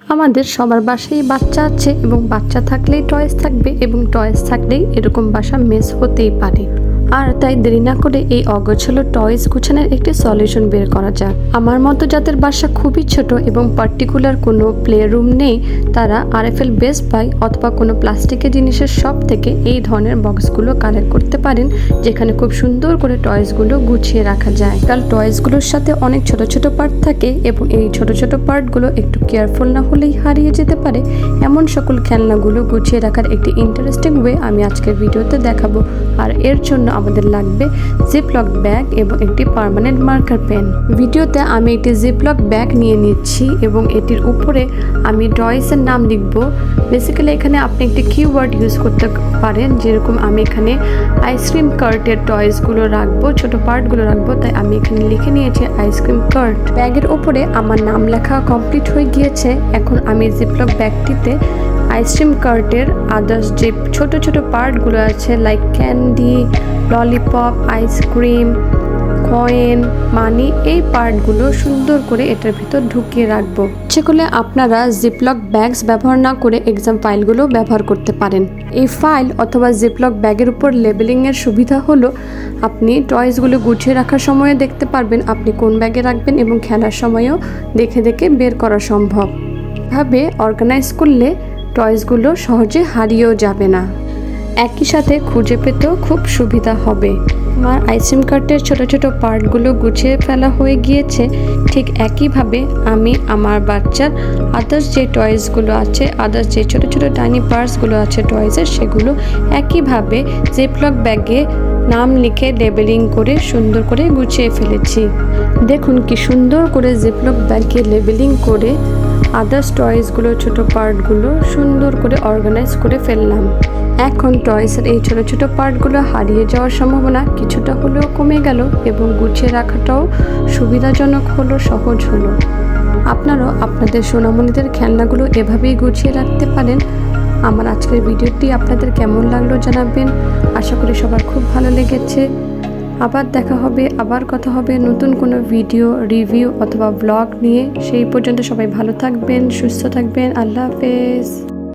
আমাদের সবার বাসায় বাচ্চা আছে এবং বাচ্চা থাকলেই টয়েস থাকবে এবং টয়েস থাকলেই এরকম বাসা মিস হতেই পারে। আর তাই দেরি না করে এই অগোছালো টয়েস গুছানোর একটি সলিউশন বের করা যাক। আমার মতো যাদের বাসা খুবই ছোট এবং পার্টিকুলার কোনো প্লে রুম নেই, তারা RFL বেস্ট বাই অথবা কোনো প্লাস্টিকের জিনিসের শপ থেকে এই ধরনের বক্সগুলো কালেক্ট করতে পারেন, যেখানে খুব সুন্দর করে টয়েসগুলো গুছিয়ে রাখা যায়। কারণ টয়েসগুলোর সাথে অনেক ছোট ছোট পার্ট থাকে এবং এই ছোট ছোট পার্টগুলো একটু কেয়ারফুল না হলেই হারিয়ে যেতে পারে। এমন সকল খেলনাগুলো গুছিয়ে রাখার একটি ইন্টারেস্টিং ওয়ে আমি আজকের ভিডিওতে দেখাবো। আর এর জন্য আমাদের লাগবে জিপলক ব্যাগ এবং একটি পার্মানেন্ট মার্কার পেন। ভিডিওতে আমি একটি জিপলক ব্যাগ নিয়ে নিচ্ছি এবং এটির উপরে আমি টয়েসের নাম লিখব। বেসিক্যালি এখানে আপনি একটি কিওয়ার্ড ইউজ করতে পারেন, যেরকম আমি এখানে আইসক্রিম কার্টের টয়েসগুলো রাখবো, ছোট পার্টগুলো রাখবো, তাই আমি এখানে লিখে নিয়েছি আইসক্রিম কার্ট। ব্যাগের উপরে আমার নাম লেখা কমপ্লিট হয়ে গিয়েছে। এখন আমি জিপলক ব্যাগটিতে আইসক্রিম কার্টের আদার্স যে ছোট ছোট পার্টগুলো আছে লাইক ক্যান্ডি, ললিপপ, আইসক্রিম, কয়েন, মানি, এই পার্টগুলো সুন্দর করে এটার ভিতর ঢুকিয়ে রাখবো। ইচ্ছে করলে আপনারা জিপলক ব্যাগস ব্যবহার না করে এক্সাম ফাইলগুলো ব্যবহার করতে পারেন। এই ফাইল অথবা জিপলক ব্যাগের উপর লেবেলিংয়ের সুবিধা হলো আপনি টয়েসগুলো গুছিয়ে রাখার সময়ে দেখতে পারবেন আপনি কোন ব্যাগে রাখবেন এবং খেলার সময়ও দেখে দেখে বের করা সম্ভব। এভাবে অর্গানাইজ করলে টয়েসগুলো সহজে হারিয়েও যাবে না, একই সাথে খুঁজে পেতেও খুব সুবিধা হবে। আমার আইসক্রিম কার্টের ছোট ছোট পার্টগুলো গুছিয়ে ফেলা হয়ে গিয়েছে। ঠিক একইভাবে আমি আমার বাচ্চার আদার্স যে টয়েসগুলো আছে, আদার্স যে ছোট ছোট টাইনি পার্টসগুলো আছে টয়েসের, সেগুলো একইভাবে জিপলক ব্যাগে নাম লিখে লেবেলিং করে সুন্দর করে গুছিয়ে ফেলেছি। দেখুন কি সুন্দর করে জিপলক ব্যাগে লেবেলিং করে আদার্স টয়েসগুলো ছোট পার্টগুলো সুন্দর করে অর্গানাইজ করে ফেললাম। এখন টয়েসের এই ছোট ছোট পার্টগুলো হারিয়ে যাওয়ার সম্ভাবনা কিছুটা হলেও কমে গেল এবং গুছিয়ে রাখাটাও সুবিধাজনক হলো, সহজ হলো। আপনারাও আপনাদের সোনামণিদের খেলনাগুলো এভাবেই গুছিয়ে রাখতে পারেন। আমার আজকের ভিডিওটি আপনাদের কেমন লাগলো জানাবেন। আশা করি সবার খুব ভালো লেগেছে। আবার দেখা হবে, আবার কথা হবে নতুন কোনো ভিডিও, রিভিউ অথবা ব্লগ নিয়ে। সেই পর্যন্ত সবাই ভালো থাকবেন, সুস্থ থাকবেন। আল্লাহ হাফেজ।